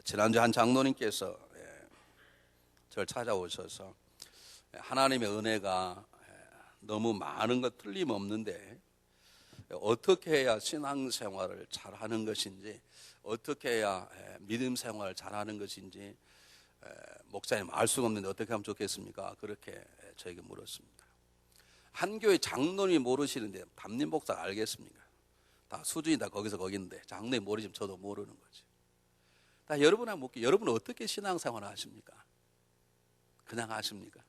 지난주 한 장로님께서 저를 찾아오셔서 하나님의 은혜가 너무 많은 것 틀림없는데 어떻게 해야 신앙생활을 잘하는 것인지, 어떻게 해야 믿음 생활을 잘하는 것인지 목사님 알 수가 없는데 어떻게 하면 좋겠습니까? 그렇게 저에게 물었습니다. 한 교회 장로님이 모르시는데 담임 목사가 알겠습니까? 다 수준이 다 거기서 거긴데 장로님이 모르시면 저도 모르는 거지. 다 여러분하고 묻게, 여러분은 어떻게 신앙생활을 하십니까? 그냥 하십니까?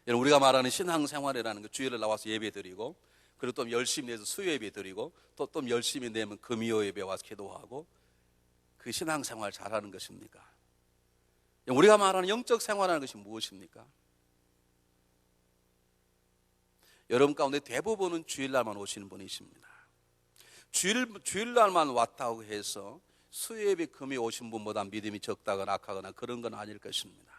여러분, 우리가 말하는 신앙생활이라는 거 주일에 나와서 예배 드리고, 그리고 또 열심히 내서 수요 예배 드리고, 또 열심히 내면 금요 예배 와서 기도하고, 그 신앙생활 잘하는 것입니까? 우리가 말하는 영적 생활하는 것이 무엇입니까? 여러분 가운데 대부분은 주일날만 오시는 분이십니다. 주일날만 왔다고 해서 수요 예배 금요 오신 분보다 믿음이 적다거나 악하거나 그런 건 아닐 것입니다.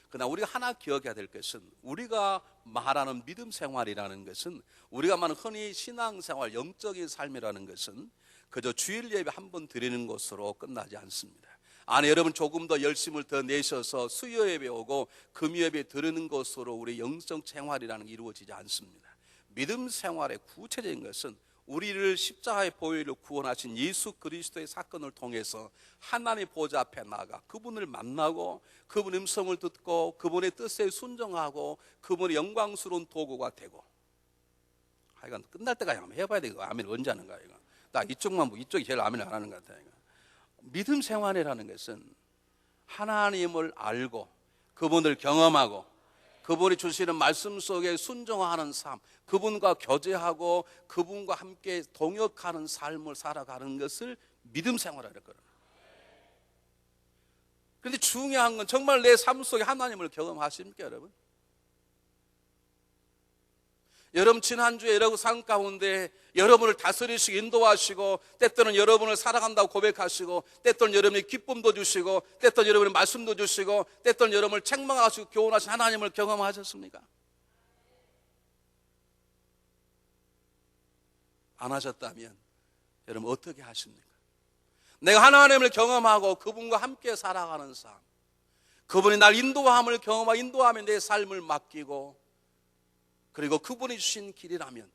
그러나 우리가 하나 기억해야 될 것은, 우리가 말하는 믿음 생활이라는 것은, 우리가 말하는 흔히 신앙생활, 영적인 삶이라는 것은 그저 주일 예배 한 번 드리는 것으로 끝나지 않습니다. 안에 여러분 조금 더 열심을 더 내셔서 수요 예배 오고 금요 예배 드리는 것으로 우리 영적 생활이라는 게 이루어지지 않습니다. 믿음 생활의 구체적인 것은 우리를 십자가의 보혈로 구원하신 예수 그리스도의 사건을 통해서 하나님 보좌 앞에 나가 그분을 만나고, 그분의 음성을 듣고, 그분의 뜻에 순종하고, 그분의 영광스러운 도구가 되고. 하여간 끝날 때까지 한번 해봐야 돼. 아멘을 언제 하는가 이거. 나 이쪽이 제일 아멘을 안 하는 것 같아. 이거. 믿음 생활이라는 것은 하나님을 알고 그분을 경험하고 그분이 주시는 말씀 속에 순종하는 삶, 그분과 교제하고 그분과 함께 동역하는 삶을 살아가는 것을 믿음 생활이라고 그래요. 그런데 중요한 건 정말 내 삶 속에 하나님을 경험하십니까, 여러분? 여러분 지난주에 여러분 삶 가운데 여러분을 다스리시고 인도하시고, 때때는 여러분을 사랑한다고 고백하시고, 때때는 여러분이 기쁨도 주시고, 때때는 여러분이 말씀도 주시고, 때때는 여러분을 책망하시고 교훈하신 하나님을 경험하셨습니까? 안 하셨다면 여러분 어떻게 하십니까? 내가 하나님을 경험하고 그분과 함께 살아가는 삶, 그분이 날 인도함을 경험하고 인도하며 내 삶을 맡기고, 그리고 그분이 주신 길이라면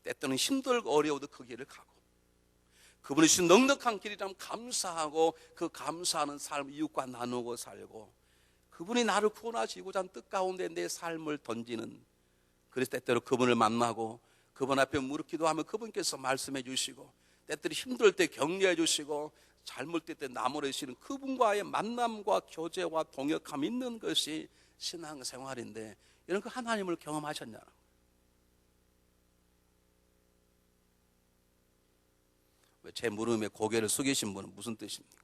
때때는 힘들고 어려워도 그 길을 가고, 그분이 주신 넉넉한 길이라면 감사하고 그 감사하는 삶 이웃과 나누고 살고, 그분이 나를 구원하시고자 하는 뜻 가운데 내 삶을 던지는, 그래서 때때로 그분을 만나고 그분 앞에 무릎 기도하면 그분께서 말씀해 주시고, 때때로 힘들 때 격려해 주시고, 잘못될 때 나무래시는 그분과의 만남과 교제와 동역함 있는 것이 신앙생활인데, 이런 그 하나님을 경험하셨냐? 제 무릎에 고개를 숙이신 분은 무슨 뜻입니까?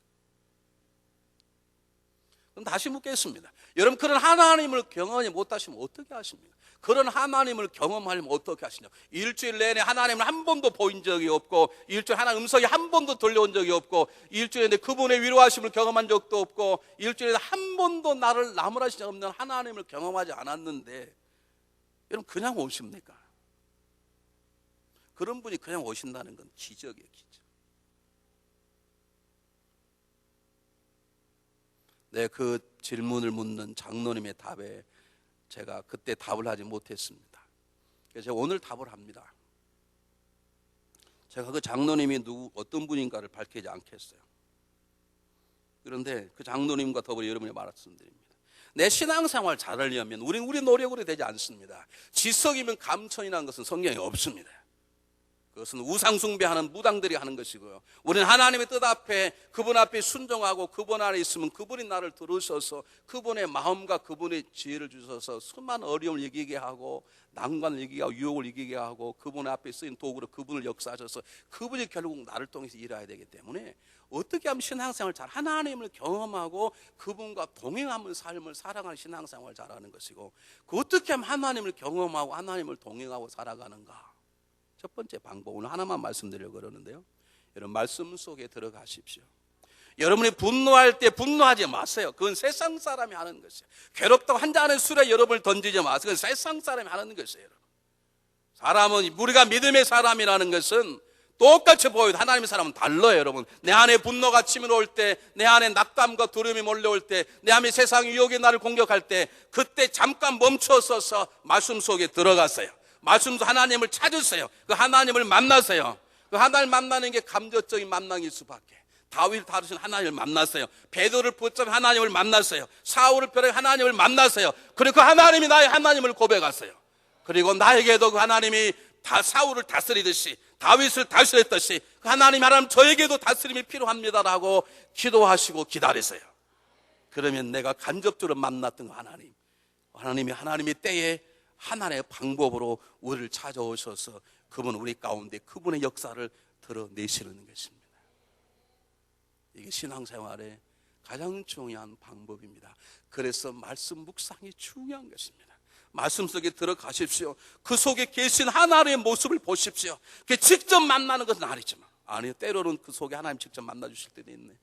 그럼 다시 묻겠습니다. 여러분, 그런 하나님을 경험하지 못하시면 어떻게 하십니까? 그런 하나님을 경험하려면 어떻게 하시냐? 일주일 내내 하나님을 한 번도 보인 적이 없고, 일주일 하나님 음성이 한 번도 들려온 적이 없고, 일주일 내내 그분의 위로하심을 경험한 적도 없고, 일주일에 한 번도 나를 나무라신 적 없는 하나님을 경험하지 않았는데, 여러분 그냥 오십니까? 그런 분이 그냥 오신다는 건 기적이에요, 기적. 네, 그 질문을 묻는 장로님의 답에 제가 그때 답을 하지 못했습니다. 그래서 제가 오늘 답을 합니다. 제가 그 장로님이 어떤 분인가를 밝히지 않겠어요. 그런데 그 장로님과 더불어 여러분이 말씀드립니다. 내 신앙생활 잘하려면 우리 노력으로 되지 않습니다. 지석이면 감천이라는 것은 성경에 없습니다. 그것은 우상숭배하는 무당들이 하는 것이고요. 우리는 하나님의 뜻 앞에, 그분 앞에 순종하고 그분 안에 있으면 그분이 나를 들으셔서 그분의 마음과 그분의 지혜를 주셔서 수많은 어려움을 이기게 하고, 난관을 이기게 하고, 유혹을 이기게 하고, 그분 앞에 쓰인 도구로 그분을 역사하셔서 그분이 결국 나를 통해서 일해야 되기 때문에, 어떻게 하면 신앙생활 잘, 하나님을 경험하고 그분과 동행하는 삶을 살아가는 신앙생활을 잘하는 것이고, 어떻게 하면 하나님을 경험하고 하나님을 동행하고 살아가는가? 첫 번째 방법, 오늘 하나만 말씀드리려고 그러는데요, 여러분 말씀 속에 들어가십시오. 여러분이 분노할 때 분노하지 마세요. 그건 세상 사람이 하는 것이에요. 괴롭다고 한 잔의 술에 여러분을 던지지 마세요. 그건 세상 사람이 하는 것이에요. 사람은, 우리가 믿음의 사람이라는 것은 똑같이 보여도 하나님의 사람은 달라요, 여러분. 내 안에 분노가 치밀어올 때, 내 안에 낙담과 두려움이 몰려올 때, 내 안에 세상 유혹이 나를 공격할 때, 그때 잠깐 멈춰서서 말씀 속에 들어갔어요. 말씀 속 하나님을 찾으세요. 그 하나님을 만나세요. 그 하나님을 만나는 게 감정적인 만남일 수밖에. 다윗을 다루신 하나님을 만났어요. 베드로를 붙잡은 하나님을 만났어요. 사울을 펴는 하나님을 만났어요. 그리고 그 하나님이 나의 하나님을 고백했어요. 그리고 나에게도 그 하나님이 다 사울을 다스리듯이, 다윗을 다스렸듯이 그 하나님 저에게도 다스림이 필요합니다라고 기도하시고 기다리세요. 그러면 내가 간접적으로 만났던 그 하나님이 때에 하나님의 방법으로 우리를 찾아오셔서 그분 우리 가운데 그분의 역사를 드러내시는 것입니다. 이게 신앙생활의 가장 중요한 방법입니다. 그래서 말씀 묵상이 중요한 것입니다. 말씀 속에 들어가십시오. 그 속에 계신 하나님의 모습을 보십시오. 직접 만나는 것은 아니지만, 아니요, 때로는 그 속에 하나님 직접 만나 주실 때도 있네.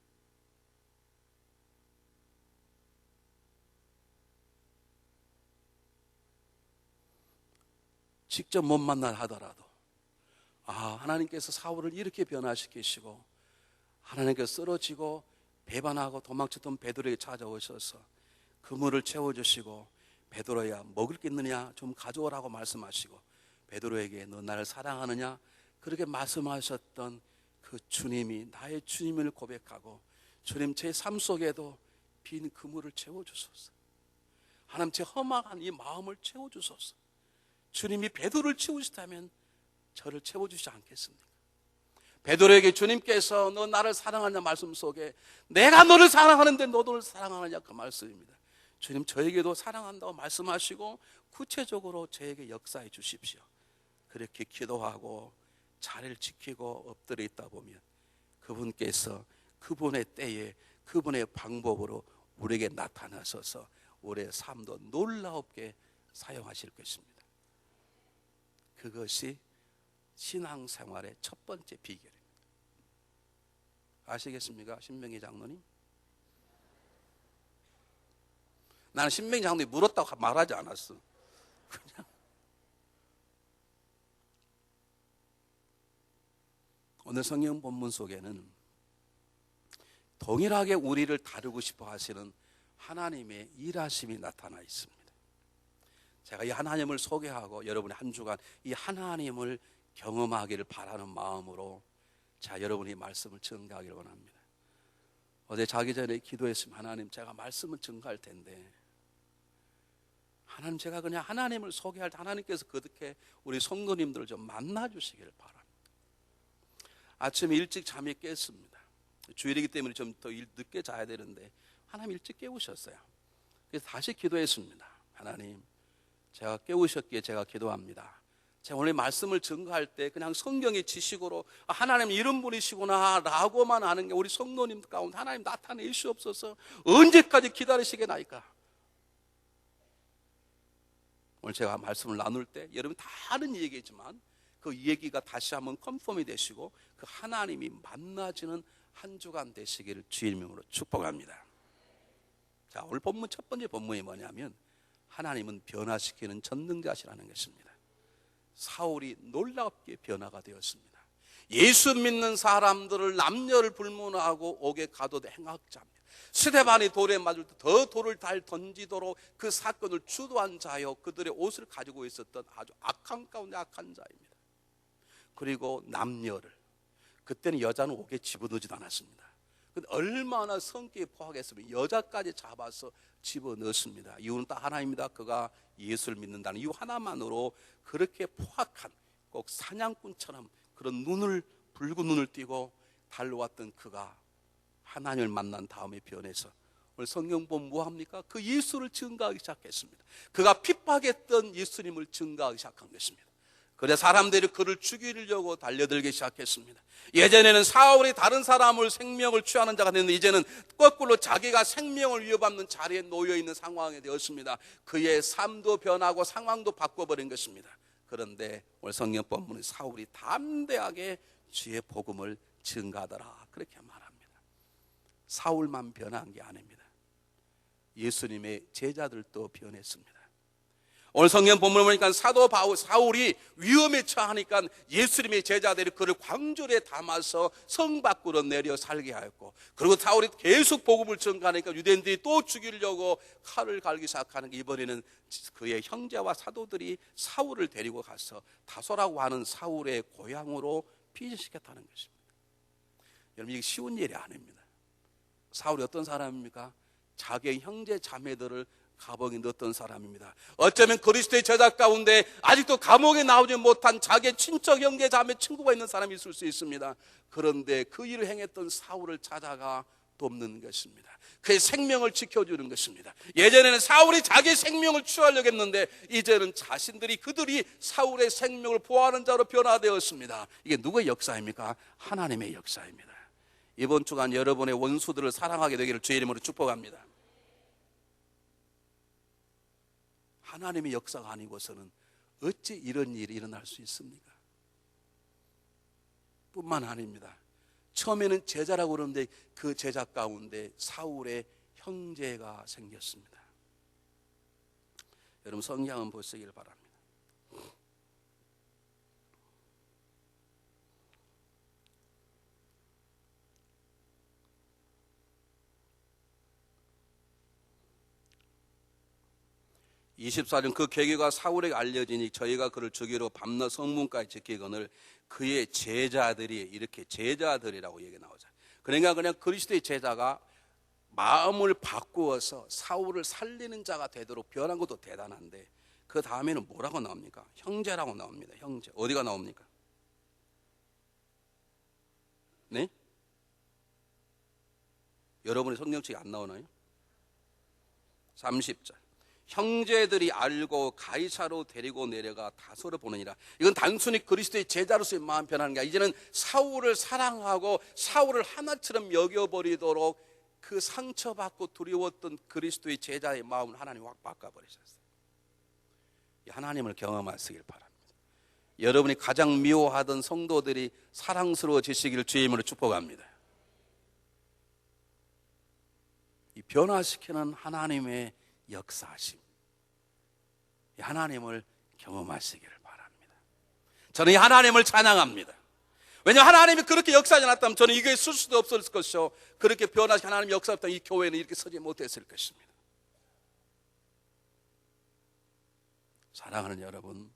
직접 못 만나 하더라도 하나님께서 사울을 이렇게 변화시키시고 하나님께서 쓰러지고 배반하고 도망쳤던 베드로에게 찾아오셔서 그물을 채워주시고, 베드로야 먹을 게 있느냐 좀 가져오라고 말씀하시고, 베드로에게 너 나를 사랑하느냐 그렇게 말씀하셨던 그 주님이 나의 주님을 고백하고, 주님 제 삶 속에도 빈 그물을 채워주소서. 하나님 제 험악한 이 마음을 채워주소서. 주님이 베드로를 채우시다면 저를 채워주시지 않겠습니까? 베드로에게 주님께서 너 나를 사랑하냐 말씀 속에 내가 너를 사랑하는데 너도 나를 사랑하느냐 그 말씀입니다. 주님 저에게도 사랑한다고 말씀하시고 구체적으로 저에게 역사해 주십시오. 그렇게 기도하고 자리를 지키고 엎드려 있다 보면 그분께서 그분의 때에 그분의 방법으로 우리에게 나타나셔서 우리의 삶도 놀라웁게 사용하실 것입니다. 그것이 신앙생활의 첫 번째 비결입니다. 아시겠습니까? 신명기 장로님? 나는 신명기 장로님 물었다고 말하지 않았어. 그냥 오늘 성경 본문 속에는 동일하게 우리를 다루고 싶어 하시는 하나님의 일하심이 나타나 있습니다. 제가 이 하나님을 소개하고 여러분의 한 주간 이 하나님을 경험하기를 바라는 마음으로 여러분이 말씀을 증가하기를 원합니다. 어제 자기 전에 기도했으면 하나님 제가 말씀을 증가할 텐데 하나님 제가 그냥 하나님을 소개할 때 하나님께서 그렇게 우리 성도님들을 좀 만나주시기를 바랍니다. 아침에 일찍 잠이 깼습니다. 주일이기 때문에 좀 더 늦게 자야 되는데 하나님 일찍 깨우셨어요. 그래서 다시 기도했습니다. 하나님 제가 깨우셨기에 제가 기도합니다. 제가 오늘 말씀을 증거할 때 그냥 성경의 지식으로 하나님 이런 분이시구나 라고만 아는 게 우리 성도님 가운데 하나님 나타내시옵소서. 언제까지 기다리시겠나이까. 오늘 제가 말씀을 나눌 때 여러분 다 아는 얘기지만 그 얘기가 다시 한번 컨펌이 되시고 그 하나님이 만나지는 한 주간 되시기를 주의 이름으로 축복합니다. 자, 오늘 본문 첫 번째 본문이 뭐냐면 하나님은 변화시키는 전능자시라는 것입니다. 사울이 놀랍게 변화가 되었습니다. 예수 믿는 사람들을 남녀를 불문하고 옥에 가둬도 행악자입니다. 스데반이 돌에 맞을 때 더 돌을 달 던지도록 그 사건을 주도한 자요 그들의 옷을 가지고 있었던 아주 악한 가운데 악한 자입니다. 그리고 남녀를, 그때는 여자는 옥에 집어넣지도 않았습니다. 근데 얼마나 성격이 포악했으면 여자까지 잡아서 집어넣습니다. 이유는 딱 하나입니다. 그가 예수를 믿는다는 이유 하나만으로 그렇게 포악한, 꼭 사냥꾼처럼 그런 붉은 눈을 띠고 달려왔던 그가 하나님을 만난 다음에 변해서 오늘 성경 보면 뭐합니까? 그 예수를 증거하기 시작했습니다. 그가 핍박했던 예수님을 증거하기 시작한 것입니다. 그래 사람들이 그를 죽이려고 달려들기 시작했습니다. 예전에는 사울이 다른 사람을 생명을 취하는 자가 됐는데 이제는 거꾸로 자기가 생명을 위협받는 자리에 놓여있는 상황이 되었습니다. 그의 삶도 변하고 상황도 바꿔버린 것입니다. 그런데 오늘 성경 본문은 사울이 담대하게 주의 복음을 증가하더라 그렇게 말합니다. 사울만 변한 게 아닙니다. 예수님의 제자들도 변했습니다. 오늘 성경 본문을 보니까 사도 사울이 위험에 처하니까 예수님의 제자들이 그를 광주리에 담아서 성 밖으로 내려 살게 하였고, 그리고 사울이 계속 복음을 전가하니까 유대인들이 또 죽이려고 칼을 갈기 시작하는 게, 이번에는 그의 형제와 사도들이 사울을 데리고 가서 다소라고 하는 사울의 고향으로 피신시켰다는 것입니다. 여러분, 이게 쉬운 일이 아닙니다. 사울이 어떤 사람입니까? 자기의 형제 자매들을 감옥에 넣었던 사람입니다. 어쩌면 그리스도의 제자 가운데 아직도 감옥에 나오지 못한 자기의 친척 형제 자매 친구가 있는 사람이 있을 수 있습니다. 그런데 그 일을 행했던 사울을 찾아가 돕는 것입니다. 그의 생명을 지켜주는 것입니다. 예전에는 사울이 자기의 생명을 취하려고 했는데 이제는 그들이 사울의 생명을 보호하는 자로 변화되었습니다. 이게 누구의 역사입니까? 하나님의 역사입니다. 이번 주간 여러분의 원수들을 사랑하게 되기를 주의 이름으로 축복합니다. 하나님의 역사가 아니고서는 어찌 이런 일이 일어날 수 있습니까? 뿐만 아닙니다. 처음에는 제자라고 그러는데 그 제자 가운데 사울의 형제가 생겼습니다. 여러분, 성경 한번 보시길 바랍니다. (24년) 그 계기가 사울에게 알려지니 저희가 그를 죽이러 밤낮 성문까지 지키거늘 그의 제자들이, 이렇게 제자들이라고 얘기 나오죠. 그러니까 그냥 그리스도의 제자가 마음을 바꾸어서 사울을 살리는 자가 되도록 변한 것도 대단한데, 그 다음에는 뭐라고 나옵니까? 형제라고 나옵니다. 형제. 어디가 나옵니까? 네? 여러분의 성경책이 안 나오나요? 30절. 형제들이 알고 가이사로 데리고 내려가 다소를 보느니라. 이건 단순히 그리스도의 제자로서의 마음 변하는 게 아니라 이제는 사울을 사랑하고 사울을 하나처럼 여겨버리도록 그 상처받고 두려웠던 그리스도의 제자의 마음을 하나님이 확 바꿔버리셨어요. 하나님을 경험하시길 바랍니다. 여러분이 가장 미워하던 성도들이 사랑스러워지시기를 주의 이름으로 축복합니다. 이 변화시키는 하나님의 역사하심, 하나님을 경험하시기를 바랍니다. 저는 이 하나님을 찬양합니다. 왜냐하면 하나님이 그렇게 역사하지 않았다면 저는 이 교회에 쓸 수도 없었을 것이요, 그렇게 변화시킨 하나님의 역사였다면 이 교회는 이렇게 서지 못했을 것입니다. 사랑하는 여러분,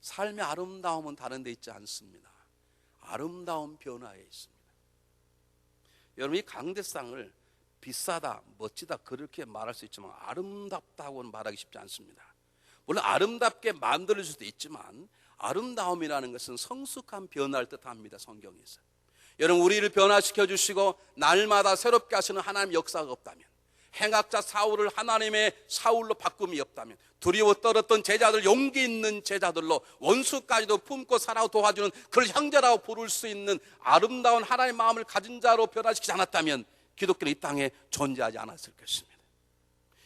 삶의 아름다움은 다른 데 있지 않습니다. 아름다운 변화에 있습니다. 여러분, 이 강대상을 비싸다, 멋지다 그렇게 말할 수 있지만 아름답다고는 말하기 쉽지 않습니다. 물론 아름답게 만들 수도 있지만 아름다움이라는 것은 성숙한 변화를 뜻합니다. 성경에서. 여러분, 우리를 변화시켜 주시고 날마다 새롭게 하시는 하나님의 역사가 없다면, 행악자 사울을 하나님의 사울로 바꿈이 없다면, 두려워 떨었던 제자들, 용기 있는 제자들로 원수까지도 품고 살아 도와주는 그를 형제라고 부를 수 있는 아름다운 하나님의 마음을 가진 자로 변화시키지 않았다면 기독교는 이 땅에 존재하지 않았을 것입니다.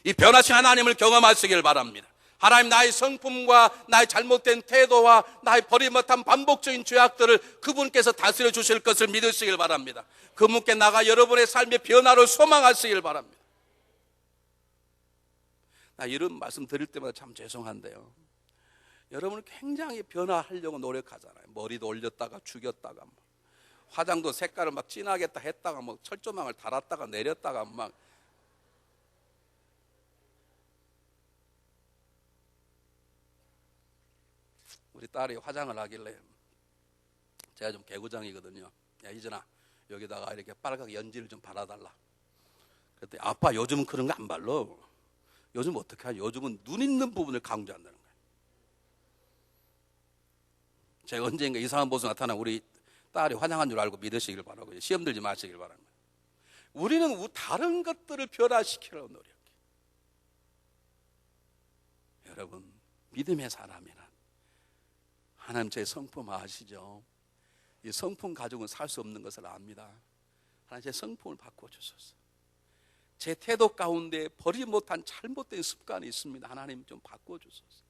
이 변화신 하나님을 경험하시길 바랍니다. 하나님, 나의 성품과 나의 잘못된 태도와 나의 버림못한 반복적인 죄악들을 그분께서 다스려 주실 것을 믿으시길 바랍니다. 그분께 나가 여러분의 삶의 변화를 소망하시길 바랍니다. 나 이런 말씀 드릴 때마다 참 죄송한데요, 여러분은 굉장히 변화하려고 노력하잖아요. 머리도 올렸다가 죽였다가 화장도 색깔을 막 진하게 했다가 철조망을 달았다가 내렸다가 막. 우리 딸이 화장을 하길래 제가 좀 개구장이거든요. 야, 이전아, 여기다가 이렇게 빨갛게 연지를 좀 발라달라. 그랬더니 아빠, 요즘은 그런 거 안 발라. 요즘 어떻게 하냐? 요즘은 눈 있는 부분을 강조한다는 거예요. 제가 언젠가 이상한 모습 나타나 우리 딸이 화장한 줄 알고 믿으시길 바라고, 시험 들지 마시길 바랍니다. 우리는 다른 것들을 변화시키려고 노력해요. 여러분, 믿음의 사람이란 하나님 제 성품 아시죠? 이 성품 가지고는 살 수 없는 것을 압니다. 하나님, 제 성품을 바꿔주소서. 제 태도 가운데 버리지 못한 잘못된 습관이 있습니다. 하나님 좀 바꿔주소서.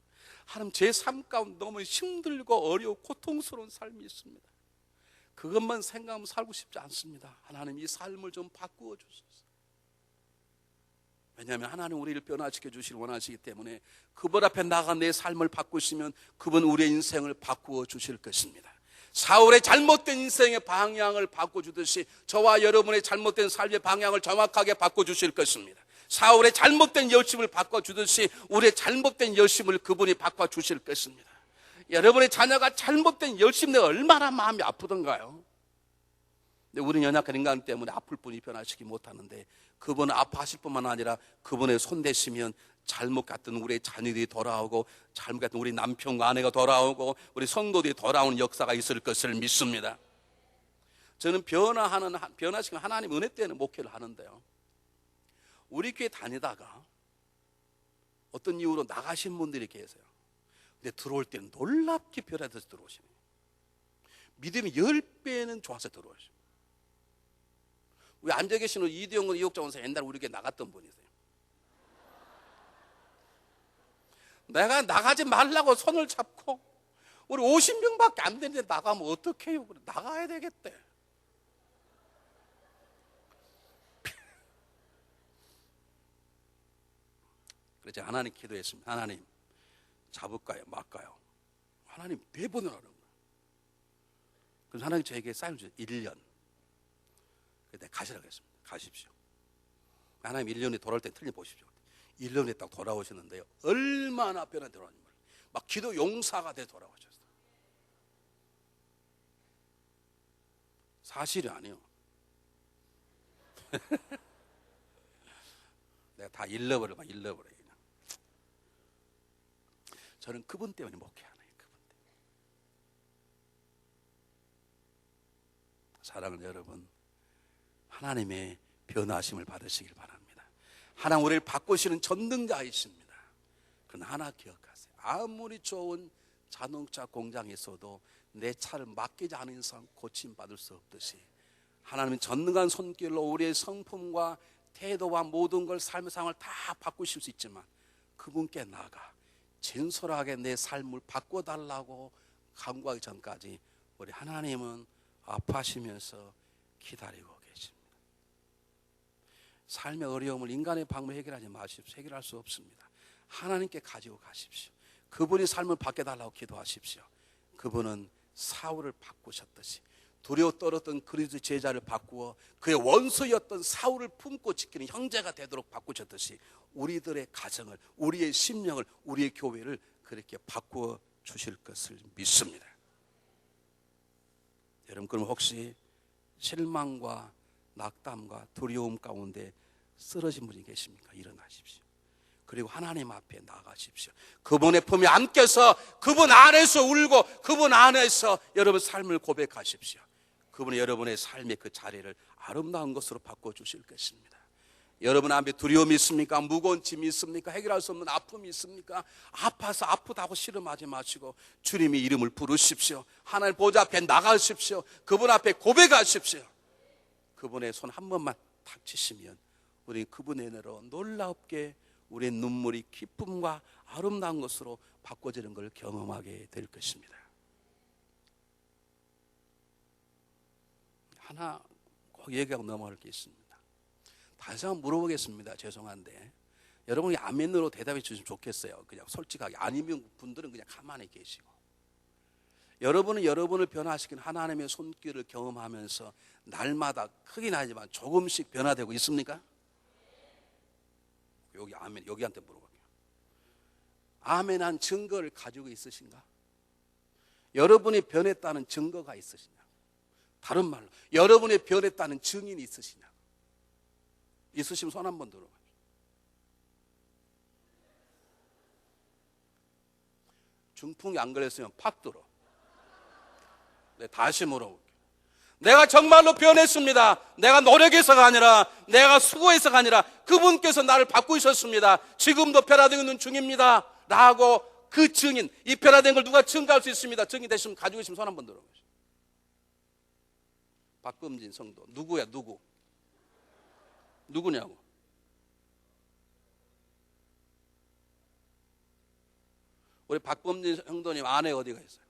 하나님, 제 삶 가운데 너무 힘들고 어려워 고통스러운 삶이 있습니다. 그것만 생각하면 살고 싶지 않습니다. 하나님, 이 삶을 좀 바꾸어 주소서. 왜냐하면 하나님 우리를 변화시켜 주시길 원하시기 때문에 그분 앞에 나가 내 삶을 바꾸시면 그분 우리의 인생을 바꾸어 주실 것입니다. 사울의 잘못된 인생의 방향을 바꿔주듯이 저와 여러분의 잘못된 삶의 방향을 정확하게 바꿔주실 것입니다. 사울의 잘못된 열심을 바꿔주듯이 우리의 잘못된 열심을 그분이 바꿔주실 것입니다. 여러분의 자녀가 잘못된 열심 내가 얼마나 마음이 아프던가요? 근데 우리는 연약한 인간 때문에 아플 뿐이 변화시키지 못하는데 그분은 아파하실 뿐만 아니라 그분의 손 대시면 잘못 갔던 우리의 자녀들이 돌아오고 잘못 갔던 우리 남편과 아내가 돌아오고 우리 성도들이 돌아오는 역사가 있을 것을 믿습니다. 저는 변화시키는 하나님 은혜 때문에 목회를 하는데요, 우리 교회 다니다가 어떤 이유로 나가신 분들이 계세요. 근데 들어올 때는 놀랍게 변화돼서 들어오시네요. 믿음이 10배는 좋아서 들어오시고. 우리 앉아 계시는 이대영군 이옥자 원사 옛날에 우리 교회 나갔던 분이세요. 내가 나가지 말라고 손을 잡고 우리 50명밖에 안 되는데 나가면 어떡해요? 그래, 나가야 되겠대. 그래서 하나님 기도했습니다. 하나님 잡을까요? 말까요? 하나님 4번을 하는 거예요. 그래서 하나님 저에게 사인을 주셨어요. 1년. 그래서 내가 가시라고 했습니다. 가십시오. 하나님 1년에 돌아올 때 틀려보십시오. 1년에 딱 돌아오시는데요, 얼마나 변화되었는지 몰라요. 막 기도 용사가 돼 돌아오셨어요. 사실이 아니에요. 내가 다 잃어버려요. 그냥. 저는 그분 때문에 목회하네요. 그분 때문에. 사랑하는 여러분, 하나님의 변화하심을 받으시길 바랍니다. 하나님 우리를 바꾸시는 전능자이십니다. 그러나 하나 기억하세요. 아무리 좋은 자동차 공장에 있어도 내 차를 맡기지 않은 이상 고침받을 수 없듯이 하나님은 전능한 손길로 우리의 성품과 태도와 모든 걸 삶의 상황을 다 바꾸실 수 있지만 그분께 나가 진솔하게 내 삶을 바꿔달라고 간구하기 전까지 우리 하나님은 아파하시면서 기다리고 계십니다. 삶의 어려움을 인간의 방법으로 해결하지 마십시오. 해결할 수 없습니다. 하나님께 가지고 가십시오. 그분이 삶을 바꿔달라고 기도하십시오. 그분은 사울을 바꾸셨듯이 두려워 떨었던 그리스도 제자를 바꾸어 그의 원수였던 사울을 품고 지키는 형제가 되도록 바꾸셨듯이 우리들의 가정을, 우리의 심령을, 우리의 교회를 그렇게 바꾸어 주실 것을 믿습니다. 여러분, 그럼 혹시 실망과 낙담과 두려움 가운데 쓰러진 분이 계십니까? 일어나십시오. 그리고 하나님 앞에 나가십시오. 그분의 품에 안겨서 그분 안에서 울고 그분 안에서 여러분 삶을 고백하십시오. 그분이 여러분의 삶의 그 자리를 아름다운 것으로 바꿔주실 것입니다. 여러분 앞에 두려움이 있습니까? 무거운 짐이 있습니까? 해결할 수 없는 아픔이 있습니까? 아파서 아프다고 씨름하지 마시고 주님의 이름을 부르십시오. 하나님 보좌 앞에 나가십시오. 그분 앞에 고백하십시오. 그분의 손 한 번만 탁 치시면 우리 그분의 은혜로 놀랍게 우리의 눈물이 기쁨과 아름다운 것으로 바꿔지는 걸 경험하게 될 것입니다. 하나 꼭 얘기하고 넘어갈 게 있습니다. 다시 한번 물어보겠습니다. 죄송한데 여러분이 아멘으로 대답해 주시면 좋겠어요. 그냥 솔직하게. 아니면 분들은 그냥 가만히 계시고. 여러분은 여러분을 변화시키는 하나님의 손길을 경험하면서 날마다 크긴 하지만 조금씩 변화되고 있습니까? 여기 아멘, 여기한테 물어볼게요. 아멘한 증거를 가지고 있으신가? 여러분이 변했다는 증거가 있으시냐? 다른 말로 여러분이 변했다는 증인이 있으시냐? 있으시면 손 한번 들어봐요. 중풍이 안 걸렸으면 팍 들어. 네, 다시 물어볼게요. 내가 정말로 변했습니다. 내가 노력해서가 아니라 내가 수고해서가 아니라 그분께서 나를 바꾸셨습니다. 지금도 변화되고 있는 중입니다 라고 그 증인, 이 변화된 걸 누가 증거할 수 있습니다. 증인 되시면 가지고 계시면 손 한번 들어보세요. 박범진 성도 누구야? 누구냐고? 우리 박범진 성도님 아내 어디 가 있어요?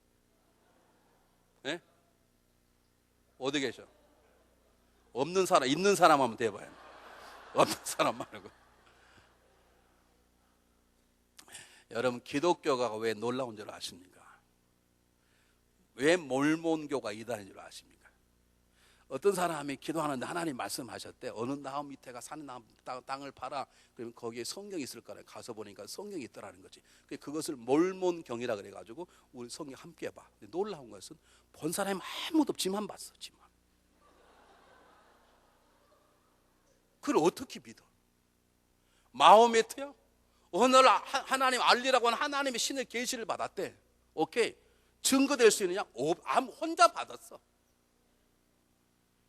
네? 어디 계셔? 없는 사람, 있는 사람 한번 대봐요. 없는 사람 말고. 여러분, 기독교가 왜 놀라운 줄 아십니까? 왜 몰몬교가 이단인 줄 아십니까? 어떤 사람이 기도하는데 하나님 말씀하셨대. 어느 나무 밑에가 산에 땅을 팔아. 그러면 거기에 성경이 있을 거라. 가서 보니까 성경이 있더라는 거지. 그것을 몰몬경이라 그래가지고 우리 성경 함께 봐. 놀라운 것은 본 사람이 아무도 지만 봤어. 지만. 그걸 어떻게 믿어? 마호메트요? 어느 날 하나님 알리라고 하는 하나님의 신의 계시를 받았대. 오케이. 증거될 수 있느냐? 혼자 받았어.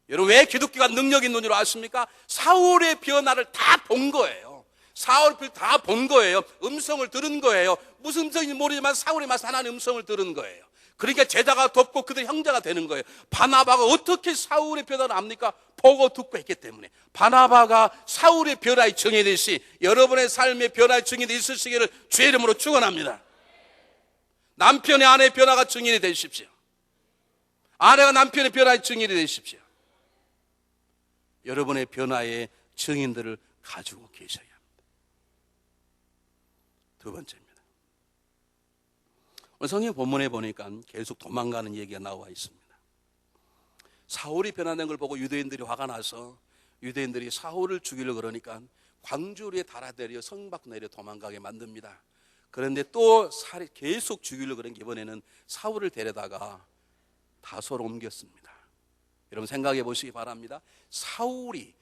여러분, 왜 기독교가 능력 있는 줄 아십니까? 사울의 변화를 다 본 거예요. 사울을 다 본 거예요. 음성을 들은 거예요. 무슨 음성인지 모르지만 사울의 말씀 하나님 음성을 들은 거예요. 그러니까 제자가 돕고 그들의 형제가 되는 거예요. 바나바가 어떻게 사울의 변화를 압니까? 보고 듣고 했기 때문에. 바나바가 사울의 변화의 증인이 되시, 여러분의 삶의 변화의 증인이 있으시기를 주의 이름으로 축원합니다. 남편의 아내의 변화가 증인이 되십시오. 아내가 남편의 변화의 증인이 되십시오. 여러분의 변화의 증인들을 가지고 계셔야 합니다. 두 번째입니다. 오늘 성경 본문에 보니까 계속 도망가는 얘기가 나와 있습니다. 사울이 변화된 걸 보고 유대인들이 화가 나서 유대인들이 사울을 죽이려고 그러니까 광주리에 달아내려 성 밖 내려 도망가게 만듭니다. 그런데 또 계속 죽이려고 그런 게 이번에는 사울을 데려다가 다소로 옮겼습니다. 여러분 생각해 보시기 바랍니다. 사울이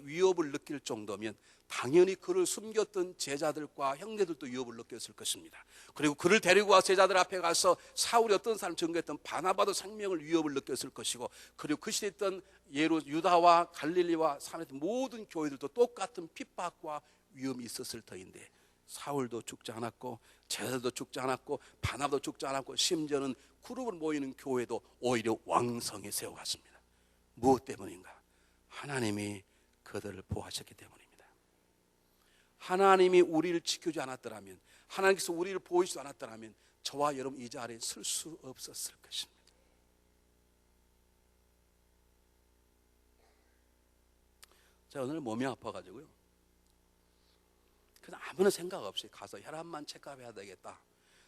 위협을 느낄 정도면 당연히 그를 숨겼던 제자들과 형제들도 위협을 느꼈을 것입니다. 그리고 그를 데리고 와서 제자들 앞에 가서 사울이 어떤 사람 증거했던 바나바도 생명을 위협을 느꼈을 것이고, 그리고 그 시대에 있던 유다와 갈릴리와 사마리아 모든 교회들도 똑같은 핍박과 위험이 있었을 터인데 사울도 죽지 않았고 제자들도 죽지 않았고 바나바도 죽지 않았고 심지어는 그룹을 모이는 교회도 오히려 왕성히 세워갔습니다. 무엇 때문인가? 하나님이 그들을 보호하셨기 때문입니다. 하나님이 우리를 지켜주지 않았더라면, 하나님께서 우리를 보호해주지 않았더라면 저와 여러분 이 자리에 설 수 없었을 것입니다. 제가 오늘 몸이 아파가지고요, 그냥 아무런 생각 없이 가서 혈압만 체크해야 되겠다.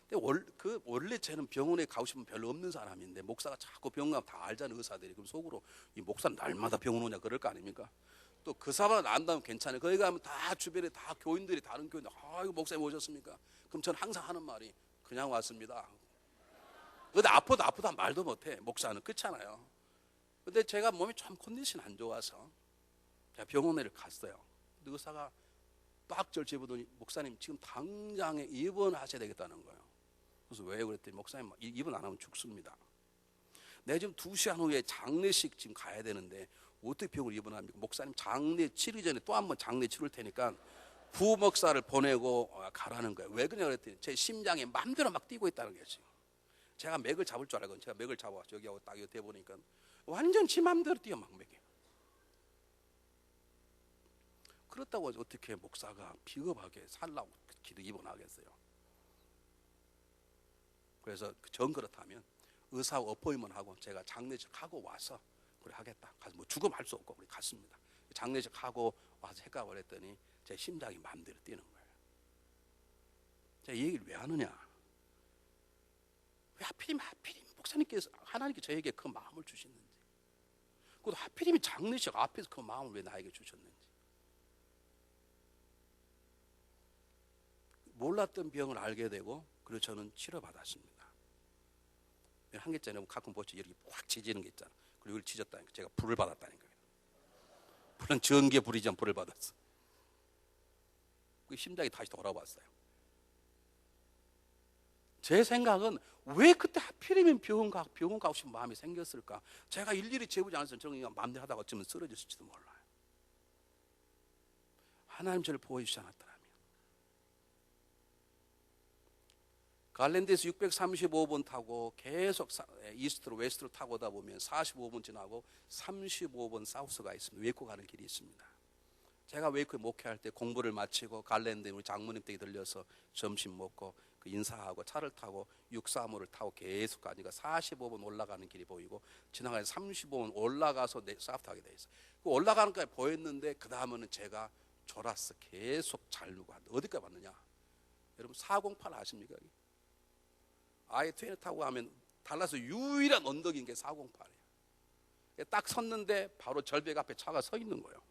근데 원래 쟤는 병원에 가고 싶으면 별로 없는 사람인데 목사가 자꾸 병원 가면 다 알잖아요, 의사들이. 그럼 속으로 이 목사는 날마다 병원 오냐 그럴 거 아닙니까? 또 그 사람은 안다면 괜찮아요. 거기 가면 다 주변에 다 교인들이, 다른 교인들, 이거 목사님 오셨습니까? 그럼 저는 항상 하는 말이 그냥 왔습니다. 근데 아프다 말도 못해. 목사는 그렇잖아요. 근데 제가 몸이 좀 컨디션 안 좋아서 제가 병원에 갔어요. 근데 의사가 빡절 집어더니 목사님 지금 당장에 입원하셔야 되겠다는 거예요. 그래서 왜 그랬더니 목사님 입원 안 하면 죽습니다. 내가 지금 2시간 후에 장례식 지금 가야 되는데 어떻게 병을 입원합니까? 목사님 장례 치르기 전에 또 한 번 장례 치를 테니까 부목사를 보내고 가라는 거예요. 왜 그러냐 그랬더니 제 심장이 맘대로 막 뛰고 있다는 거예요. 제가 맥을 잡을 줄 알고 제가 맥을 잡아 저기하고 딱 이렇게 보니까 완전 지 맘대로 뛰어 막 맥이. 그렇다고 어떻게 목사가 비겁하게 살라고 기도 입원하겠어요? 그래서 정 그렇다면 의사하고 어포인먼트하고 제가 장례식 하고 와서 그래 하겠다. 가서 뭐 죽으면 할 수 없고 우리 갔습니다. 장례식 하고 와서 해가고 그랬더니 제 심장이 마음대로 뛰는 거예요. 제가 이 얘기를 왜 하느냐? 왜 하필이면 목사님께서 하나님께 저에게 그 마음을 주셨는지, 그것도 하필이면 장례식 앞에서 그 마음을 왜 나에게 주셨는지. 몰랐던 병을 알게 되고 그래서 저는 치료받았습니다. 한계짜리 가끔 보죠. 이렇게 확 지지는 게 있잖아. 그리고 이걸 지졌다니까. 제가 불을 받았다니까요. 불은 전기의 불이지만 불을 받았어. 그 심장이 다시 돌아왔어요. 제 생각은 왜 그때 하필이면 병원 가고 싶은 마음이 생겼을까? 제가 일일이 재우지 않았으면 저는 그냥 마음대로 하다가 어쩌면 쓰러졌을지도 몰라요. 하나님 저를 보호해 주지 않았더라면. 갈랜드에서 635번 타고 계속 이스트로 웨스트로 타고 오다 보면 45번 지나고 35번 사우스가 있습니다. 웨이코 가는 길이 있습니다. 제가 웨이코에 목회할 때 공부를 마치고 갈랜드에 우리 장모님 댁에 들려서 점심 먹고 그 인사하고 차를 타고 635를 타고 계속 가니까 45번 올라가는 길이 보이고 지나가서 35번 올라가서 사우스하게 돼 있어요. 그 올라가는 까지 보였는데 그 다음에는 제가 졸았어. 계속 자려고 한다. 어디까지 왔느냐? 여러분 408 아십니까? I-20 타고 가면 달라서 유일한 언덕인 게 408이에요. 딱 섰는데 바로 절벽 앞에 차가 서 있는 거예요.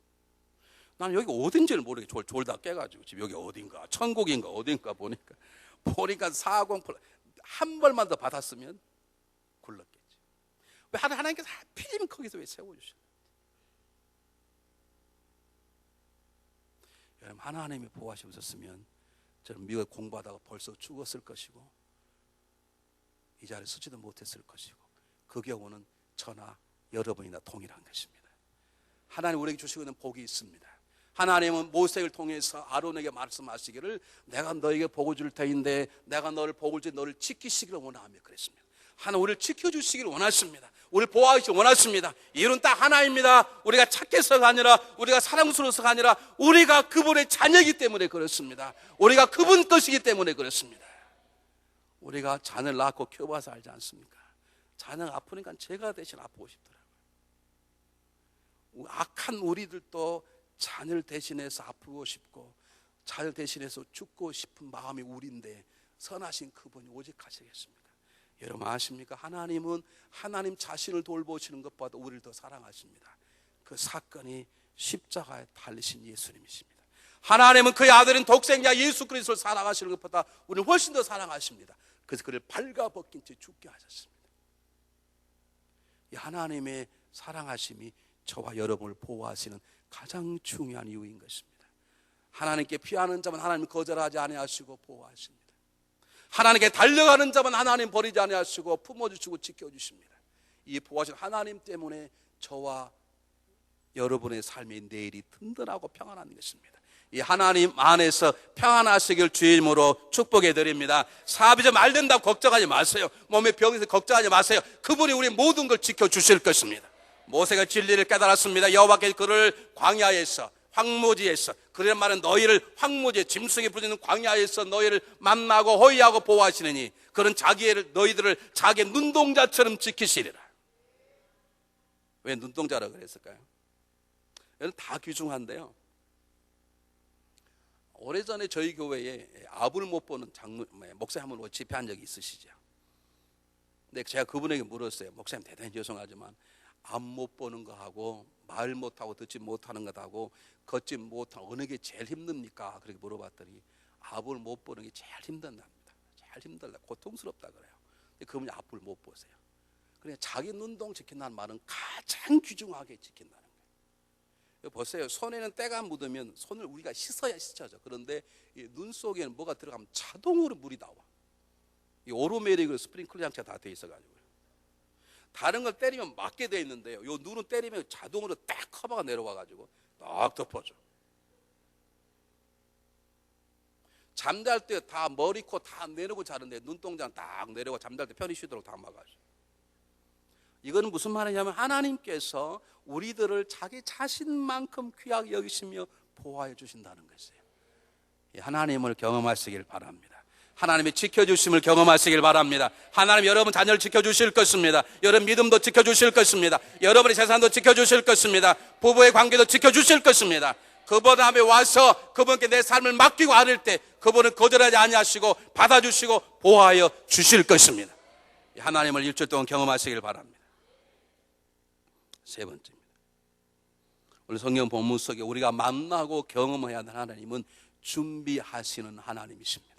나는 여기 어딘지를 모르게 졸다 깨가지고 지금 여기 어딘가 천국인가 어딘가 보니까 408 한 벌만 더 받았으면 굴렀겠지. 왜 하나님께서 하필이면 거기서 왜 세워주시는 거예요? 여러분 하나님이 보호하시 없었으면 저는 미국 공부하다가 벌써 죽었을 것이고 이 자리에 서지도 못했을 것이고 그 경우는 저나 여러분이나 동일한 것입니다. 하나님 우리에게 주시고 있는 복이 있습니다. 하나님은 모세를 통해서 아론에게 말씀하시기를 내가 너에게 복을 줄 터인데 내가 너를 복을 줄 너를 지키시기를 원하며 그랬습니다. 하나님 우리를 지켜주시기를 원하십니다. 우리를 보호하시기를 원하십니다. 이유는 딱 하나입니다. 우리가 착해서가 아니라 우리가 사랑스러워서가 아니라 우리가 그분의 자녀이기 때문에 그렇습니다. 우리가 그분 것이기 때문에 그렇습니다. 우리가 자녀를 낳고 키워봐서 알지 않습니까? 자녀가 아프니까 제가 대신 아프고 싶더라고요. 악한 우리들도 자녀를 대신해서 아프고 싶고 자녀를 대신해서 죽고 싶은 마음이 우리인데 선하신 그분이 오직 하시겠습니까? 여러분 아십니까? 하나님은 하나님 자신을 돌보시는 것보다 우리를 더 사랑하십니다. 그 사건이 십자가에 달리신 예수님이십니다. 하나님은 그의 아들인 독생자 예수 그리스도를 사랑하시는 것보다 우리를 훨씬 더 사랑하십니다. 그래서 그를 발가벗긴 채 죽게 하셨습니다. 이 하나님의 사랑하심이 저와 여러분을 보호하시는 가장 중요한 이유인 것입니다. 하나님께 피하는 자만 하나님 거절하지 아니하시고 보호하십니다. 하나님께 달려가는 자만 하나님 버리지 아니하시고 품어주시고 지켜주십니다. 이 보호하신 하나님 때문에 저와 여러분의 삶의 내일이 든든하고 평안한 것입니다. 이 하나님 안에서 평안하시길 주의 이름으로 축복해 드립니다. 사업이 좀 안 된다고 걱정하지 마세요. 몸에 병이 있어서 걱정하지 마세요. 그분이 우리 모든 걸 지켜주실 것입니다. 모세가 진리를 깨달았습니다. 여호와께서 그를 광야에서 황무지에서 그런 말은 너희를 황무지에 짐승이 부르는 광야에서 너희를 만나고 호위하고 보호하시느니 그런 너희들을 자기 눈동자처럼 지키시리라. 왜 눈동자라고 그랬을까요? 이건 다 귀중한데요. 오래전에 저희 교회에 앞을 못 보는 목사님 한번 집회한 적이 있으시죠? 근데 제가 그분에게 물었어요. 목사님 대단히 죄송하지만 앞 못 보는 거하고 말 못하고 듣지 못하는 것하고 걷지 못하는 어느 게 제일 힘듭니까? 그렇게 물어봤더니 앞을 못 보는 게 제일 힘든답니다. 제일 힘들다, 고통스럽다 그래요. 근데 그분이 앞을 못 보세요. 그러니까 자기 눈동 지킨다는 말은 가장 귀중하게 지킨다는 거예요. 보세요. 손에는 때가 묻으면 손을 우리가 씻어야 씻어져. 그런데 이 눈 속에는 뭐가 들어가면 자동으로 물이 나와. 이 오르메릭으로 스프링클러 장치가 다 돼 있어가지고 다른 걸 때리면 맞게 돼 있는데요. 요 눈은 때리면 자동으로 딱 커버가 내려와가지고 딱 덮어줘. 잠잘 때 다 머리 코 다 내리고 자는데 눈동자는 딱 내려고 잠잘 때 편히 쉬도록 다 막아줘. 이거는 무슨 말이냐면 하나님께서 우리들을 자기 자신만큼 귀하게 여기시며 보호해 주신다는 것이에요. 하나님을 경험하시길 바랍니다. 하나님의 지켜주심을 경험하시길 바랍니다. 하나님 여러분 자녀를 지켜주실 것입니다. 여러분 믿음도 지켜주실 것입니다. 여러분의 재산도 지켜주실 것입니다. 부부의 관계도 지켜주실 것입니다. 그분 앞에 와서 그분께 내 삶을 맡기고 아릴 때 그분은 거절하지 아니하시고 받아주시고 보호하여 주실 것입니다. 하나님을 일주일 동안 경험하시길 바랍니다. 세 번째입니다. 오늘 성경 본문 속에 우리가 만나고 경험해야 하는 하나님은 준비하시는 하나님이십니다.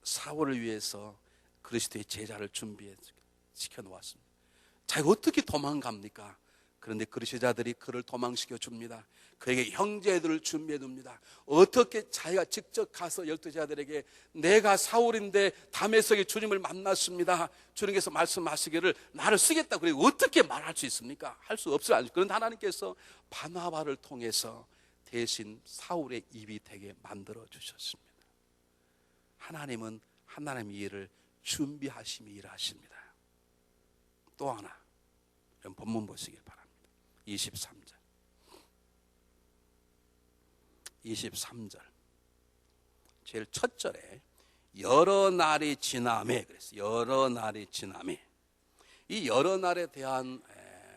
사울을 위해서 그리스도의 제자를 준비해 시켜놓았습니다. 자기가 어떻게 도망갑니까? 그런데 그리스도자들이 그를 도망시켜 줍니다. 그에게 형제들을 준비해 둡니다. 어떻게 자기가 직접 가서 12제자들에게 내가 사울인데 다메섹의 주님을 만났습니다. 주님께서 말씀하시기를 나를 쓰겠다. 그리고 어떻게 말할 수 있습니까? 할 수 없을 않죠. 그런데 하나님께서 바나바를 통해서 대신 사울의 입이 되게 만들어 주셨습니다. 하나님은 하나님의 일을 준비하심이 일하십니다. 또 하나 본문 보시길 바랍니다. 23절 제일 첫 절에 여러 날이 지나매 그랬어요. 여러 날이 지나매. 이 여러 날에 대한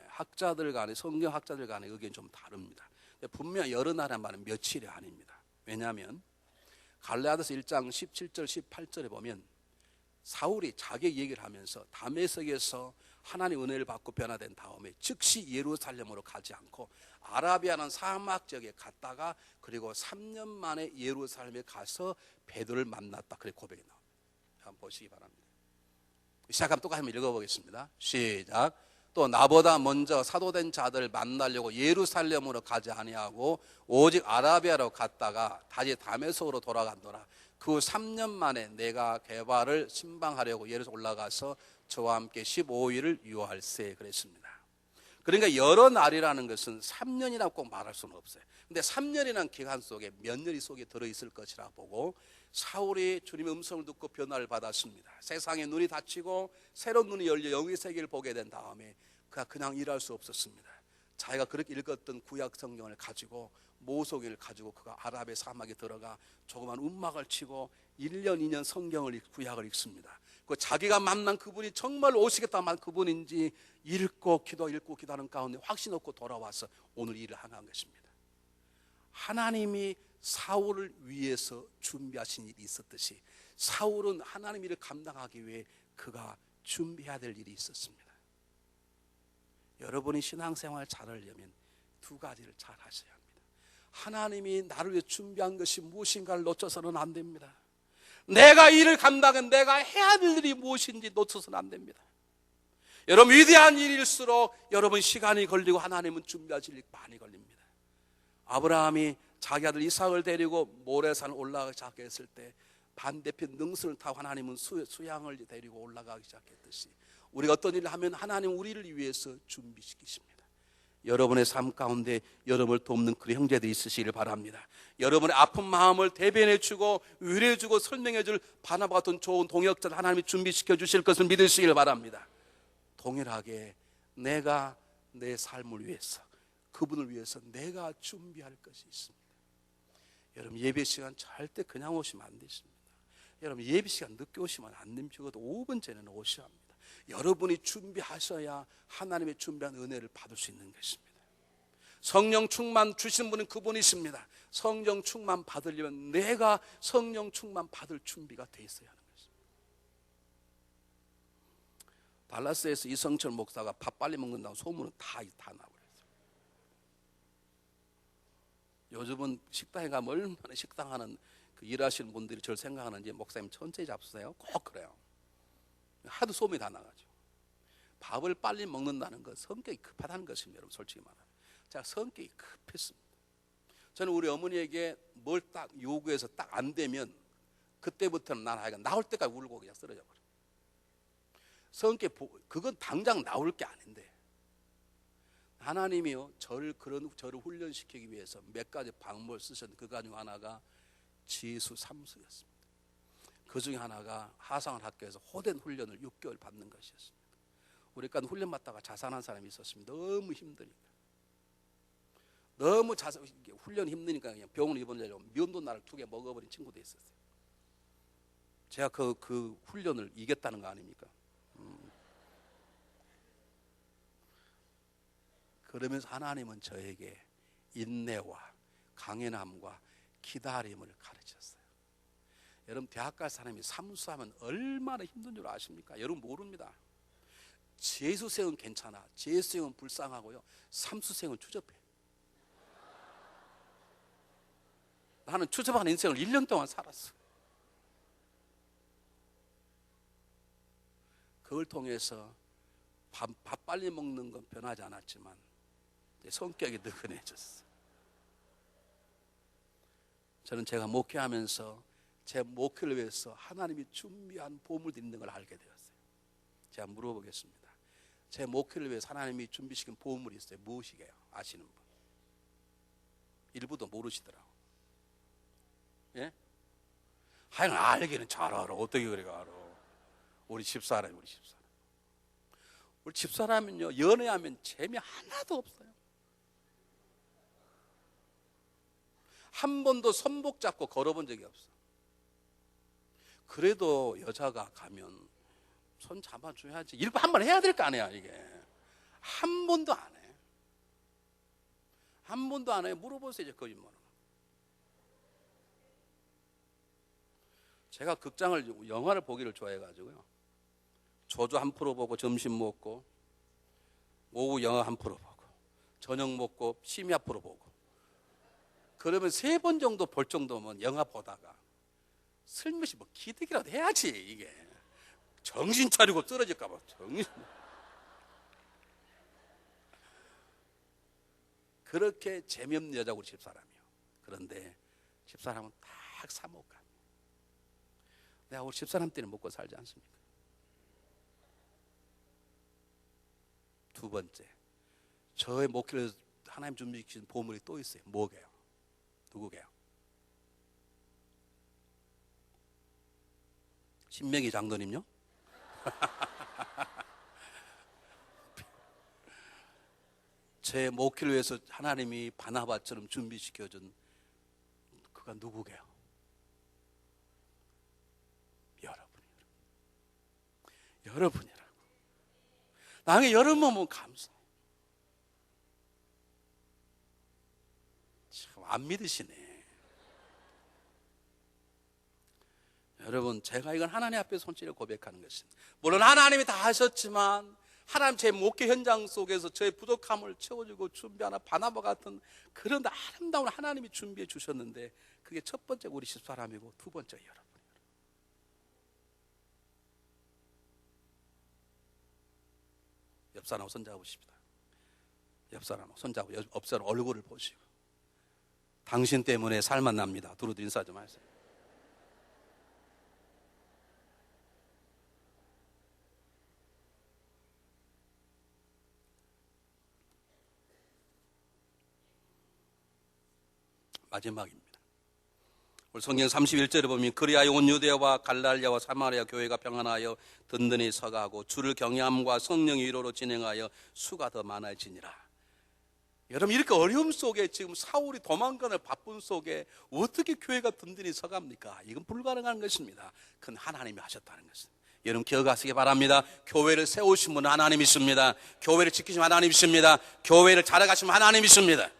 학자들 간의 성경학자들 간의 의견이 좀 다릅니다. 분명 여러 날이란 말은 며칠이 아닙니다. 왜냐하면 갈라디아서 1장 17절 18절에 보면 사울이 자기 얘기를 하면서 다메섹에서 하나님 은혜를 받고 변화된 다음에 즉시 예루살렘으로 가지 않고 아라비아는 사막 지역에 갔다가 그리고 3년 만에 예루살렘에 가서 베드로를 만났다. 그래 고백이 나옵니다. 한번 보시기 바랍니다. 시작하면 똑같이 한번 읽어보겠습니다. 시작. 또 나보다 먼저 사도된 자들을 만나려고 예루살렘으로 가지 아니하고 오직 아라비아로 갔다가 다시 다메섹으로 돌아간도라. 그 3년 만에 내가 게바를 신방하려고 예루살렘 올라가서 저와 함께 15일을 유할세 그랬습니다. 그러니까 여러 날이라는 것은 3년이라고 꼭 말할 수는 없어요. 근데 3년이라는 기간 속에 몇 년이 속에 들어있을 것이라 보고 사울이 주님의 음성을 듣고 변화를 받았습니다. 세상에 눈이 닫히고 새로운 눈이 열려 영의 세계를 보게 된 다음에 그가 그냥 일할 수 없었습니다. 자기가 그렇게 읽었던 구약 성경을 가지고 모속을 가지고 그가 아랍의 사막에 들어가 조그만 움막을 치고 1년 2년 성경을 구약을 읽습니다. 그 자기가 만난 그분이 정말 오시겠다 만 그분인지 읽고 기도하는 가운데 확신 얻고 돌아와서 오늘 일을 행한 것입니다. 하나님이 사울을 위해서 준비하신 일이 있었듯이 사울은 하나님 일을 감당하기 위해 그가 준비해야 될 일이 있었습니다. 여러분이 신앙생활 잘하려면 두 가지를 잘 하셔야 합니다. 하나님이 나를 위해 준비한 것이 무엇인가를 놓쳐서는 안 됩니다. 내가 일을 감당한 내가 해야 될 일이 무엇인지 놓쳐서는 안 됩니다. 여러분 위대한 일일수록 여러분 시간이 걸리고 하나님은 준비하실 일이 많이 걸립니다. 아브라함이 자기 아들 이삭을 데리고 모래산을 올라가기 시작했을 때 반대편 능선을 타고 하나님은 수양을 데리고 올라가기 시작했듯이 우리가 어떤 일을 하면 하나님 우리를 위해서 준비시키십니다. 여러분의 삶 가운데 여러분을 돕는 그런 형제들이 있으시길 바랍니다. 여러분의 아픈 마음을 대변해주고 위로해주고 설명해줄 바나바 같은 좋은 동역자를 하나님이 준비시켜 주실 것을 믿으시길 바랍니다. 동일하게 내가 내 삶을 위해서 그분을 위해서 내가 준비할 것이 있습니다. 여러분 예배 시간 절대 그냥 오시면 안 되십니다. 여러분 예배 시간 늦게 오시면 안 됩니다. 적어도 5분 전에는 오셔야 합니다. 여러분이 준비하셔야 하나님의 준비한 은혜를 받을 수 있는 것입니다. 성령 충만 주신 분은 그분이십니다. 성령 충만 받으려면 내가 성령 충만 받을 준비가 돼 있어야 하는 것입니다. 달라스에서 이성철 목사가 밥 빨리 먹는다고 소문은 다 나버렸어요. 요즘은 식당에 가면 얼마나 식당하는 그 일하시는 분들이 저를 생각하는지 목사님 천천히 잡수세요. 꼭 그래요. 하도 소문이 다 나가죠. 밥을 빨리 먹는다는 것 성격이 급하다는 것입니다. 여러분 솔직히 말하면 제가 성격이 급했습니다. 저는 우리 어머니에게 뭘 딱 요구해서 딱 안 되면 그때부터는 난 하여간 나올 때까지 울고 그냥 쓰러져 버려요. 성격 그건 당장 나올 게 아닌데 하나님이요 저를 훈련시키기 위해서 몇 가지 방법을 쓰셨는데 그 가중 하나가 지수 삼수였습니다. 그 중에 하나가 하상을 학교에서 호된 훈련을 6개월 받는 것이었습니다. 우리가 훈련 받다가 자살한 사람이 있었습니다. 너무 힘드니까. 너무 훈련 힘드니까 그냥 병원 입원하려고 면도 나를 2개 먹어버린 친구도 있었어요. 제가 그 훈련을 이겼다는 거 아닙니까? 그러면서 하나님은 저에게 인내와 강인함과 기다림을 가르쳤어요. 여러분 대학 갈 사람이 삼수하면 얼마나 힘든 줄 아십니까? 여러분 모릅니다. 재수생은 괜찮아. 재수생은 불쌍하고요. 삼수생은 추접해. 나는 추접한 인생을 1년 동안 살았어. 그걸 통해서 밥 빨리 먹는 건 변하지 않았지만 성격이 느슨해졌어. 저는 제가 목회하면서 제 목회를 위해서 하나님이 준비한 보물들이 있는 걸 알게 되었어요. 제가 물어보겠습니다. 제 목회를 위해서 하나님이 준비시킨 보물이 있어요. 무엇이게요? 아시는 분? 일부도 모르시더라고. 예? 하여간 알기는 잘 알아. 어떻게 그래 알아? 우리 집사람이. 우리 집사람은요 연애하면 재미 하나도 없어요. 한 번도 손목 잡고 걸어본 적이 없어. 그래도 여자가 가면 손 잡아줘야지. 이렇게 한 번 해야 될 거 아니야 이게. 한 번도 안 해. 한 번도 안 해. 물어보세요 이제 거짓말은. 제가 극장을 영화를 보기를 좋아해가지고요. 조조 한 프로 보고 점심 먹고 오후 영화 한 프로 보고 저녁 먹고 심야 프로 보고 그러면 3번 정도 볼 정도면 영화 보다가 슬며시 뭐 기득이라도 해야지. 이게 정신 차리고 쓰러질까 봐. 그렇게 재미없는 여자고 우리 집사람이요. 그런데 집사람은 딱 사모가. 내가 우리 집사람 때는 먹고 살지 않습니까? 두 번째, 저의 목회를 하나님 준비해 주신 보물이 또 있어요. 뭐게요? 누구게요? 신명기 장로님요? 제 목회를 위해서 하나님이 바나바처럼 준비시켜준 그가 누구게요? 여러분이라고. 나중에 여러분 보면 감사해. 참 안 믿으시네. 여러분, 제가 이건 하나님 앞에 손질을 고백하는 것입니다. 물론 하나님이 다 하셨지만 하나님 제 목회 현장 속에서 저의 부족함을 채워주고 준비하는 바나바 같은 그런 아름다운 하나님이 준비해 주셨는데 그게 첫 번째 우리 집사람이고 두 번째 여러분. 옆사람하고 손잡으십니다. 옆사람하고 손잡고 옆사람 얼굴을 보시고 당신 때문에 살만 납니다. 두루두 인사 좀 하세요. 마지막입니다. 우리 성경 31절에 보면 그리하여 온 유대와 갈랄리아와 사마리아 교회가 평안하여 든든히 서가고 주를 경외함과 성령의 위로로 진행하여 수가 더 많아지니라. 여러분, 이렇게 어려움 속에 지금 사울이 도망가는 바쁜 속에 어떻게 교회가 든든히 서갑니까? 이건 불가능한 것입니다. 그건 하나님이 하셨다는 것입니다. 여러분 기억하시기 바랍니다. 교회를 세우신 분은 하나님이십니다. 교회를 지키신 하나님이십니다. 교회를 자라가신 하나님이십니다.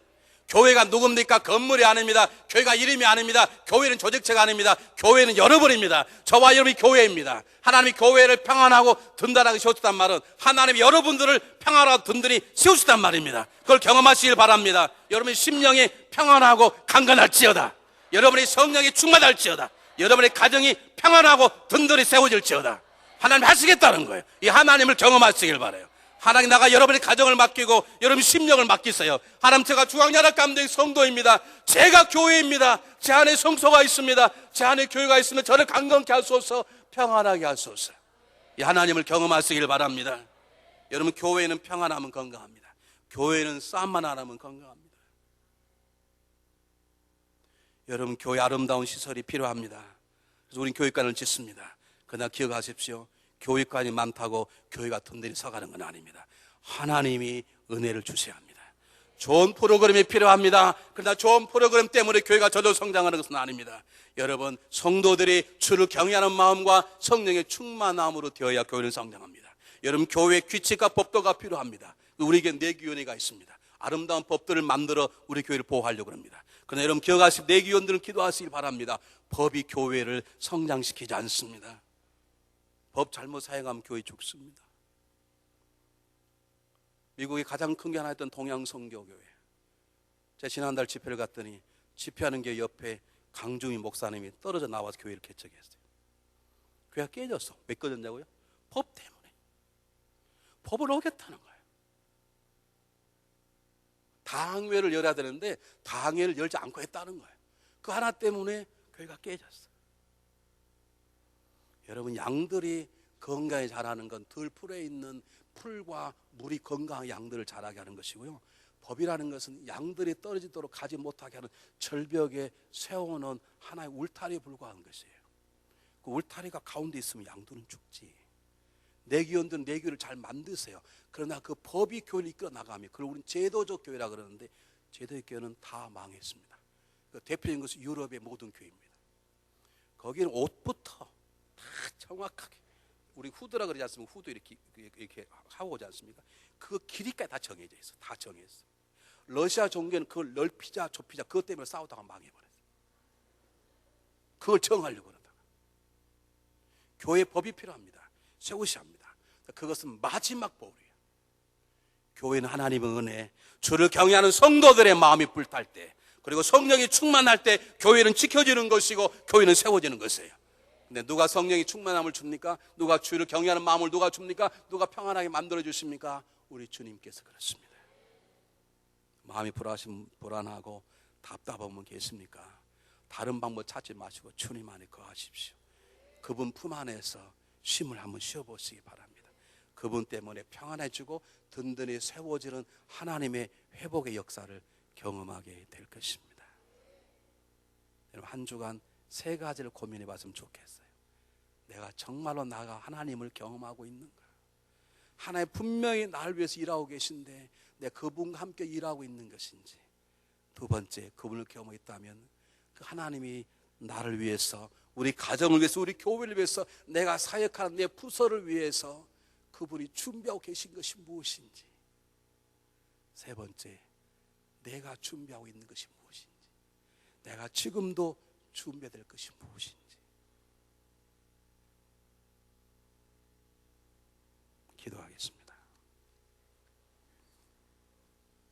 교회가 누굽니까? 건물이 아닙니다. 교회가 이름이 아닙니다. 교회는 조직체가 아닙니다. 교회는 여러분입니다. 저와 여러분이 교회입니다. 하나님이 교회를 평안하고 든든하게 세우셨단 말은 하나님이 여러분들을 평안하고 든든히 세우셨단 말입니다. 그걸 경험하시길 바랍니다. 여러분의 심령이 평안하고 강건할지어다. 여러분의 성령이 충만할지어다. 여러분의 가정이 평안하고 든든히 세워질지어다. 하나님 하시겠다는 거예요. 이 하나님을 경험하시길 바라요. 하나님 나가 여러분의 가정을 맡기고 여러분의 심령을 맡기세요. 하나님 제가 중앙연합 감독의 성도입니다. 제가 교회입니다. 제 안에 성소가 있습니다. 제 안에 교회가 있으면 저를 강건케 하소서, 평안하게 하소서. 이 하나님을 경험하시길 바랍니다. 여러분 교회는 평안하면 건강합니다. 교회는 싸움만 안 하면 건강합니다. 여러분 교회 아름다운 시설이 필요합니다. 그래서 우린 교육관을 짓습니다. 그러나 기억하십시오. 교육관이 많다고 교회가 든든히 서가는 건 아닙니다. 하나님이 은혜를 주셔야 합니다. 좋은 프로그램이 필요합니다. 그러나 좋은 프로그램 때문에 교회가 저절로 성장하는 것은 아닙니다. 여러분 성도들이 주를 경외하는 마음과 성령의 충만함으로 되어야 교회는 성장합니다. 여러분 교회 규칙과 법도가 필요합니다. 우리에게 내규위원회가 있습니다. 아름다운 법들을 만들어 우리 교회를 보호하려고 합니다. 그러나 여러분 기억하시고 내규위원들은 기도하시길 바랍니다. 법이 교회를 성장시키지 않습니다. 법 잘못 사용하면 교회 죽습니다. 미국의 가장 큰 게 하나 있던 동양성교교회. 제가 지난달 집회를 갔더니 집회하는 게 옆에 강중희 목사님이 떨어져 나와서 교회를 개척했어요. 교회가 깨졌어. 왜 깨졌냐고요? 법 때문에. 법을 어겼다는 거예요. 당회를 열어야 되는데 당회를 열지 않고 했다는 거예요. 그 하나 때문에 교회가 깨졌어. 여러분 양들이 건강히 자라는 건 들풀에 있는 풀과 물이 건강한 양들을 자라게 하는 것이고요. 법이라는 것은 양들이 떨어지도록 가지 못하게 하는 절벽에 세워놓은 하나의 울타리에 불과한 것이에요. 그 울타리가 가운데 있으면 양들은 죽지. 내기원들은 내기를 잘 만드세요. 그러나 그 법이 교회를 이끌어 나가면 그걸 우리는 제도적 교회라 그러는데 제도적 교회는 다 망했습니다. 그 대표적인 것은 유럽의 모든 교회입니다. 거기는 옷부터 다 정확하게 우리 후드라 그러지 않습니까? 후드 이렇게 하고 오지 않습니까? 그 길이까지 다 정해져 있어. 다 정했어. 러시아 종교는 그걸 넓히자 좁히자 그것 때문에 싸우다가 망해버렸어. 그걸 정하려고 그러다가 교회 법이 필요합니다. 세우셔야 합니다. 그것은 마지막 보울이에요. 교회는 하나님의 은혜, 주를 경외하는 성도들의 마음이 불탈 때, 그리고 성령이 충만할 때 교회는 지켜지는 것이고 교회는 세워지는 것이에요. 근데 누가 성령이 충만함을 줍니까? 누가 주를 경외하는 마음을 누가 줍니까? 누가 평안하게 만들어 주십니까? 우리 주님께서 그렇습니다. 마음이 불안하고 답답한 분 계십니까? 다른 방법 찾지 마시고 주님 안에 거하십시오. 그분 품 안에서 쉼을 한번 쉬어보시기 바랍니다. 그분 때문에 평안해지고 든든히 세워지는 하나님의 회복의 역사를 경험하게 될 것입니다. 여러분, 한 주간 세 가지를 고민해 봤으면 좋겠어요. 내가 정말로 나가 하나님을 경험하고 있는가? 하나님 분명히 나를 위해서 일하고 계신데 내가 그분과 함께 일하고 있는 것인지. 두 번째, 그분을 경험하고 있다면 그 하나님이 나를 위해서, 우리 가정을 위해서, 우리 교회를 위해서, 내가 사역하는 내 부서를 위해서 그분이 준비하고 계신 것이 무엇인지. 세 번째, 내가 준비하고 있는 것이 무엇인지, 내가 지금도 준비해야 될 것이 무엇인지.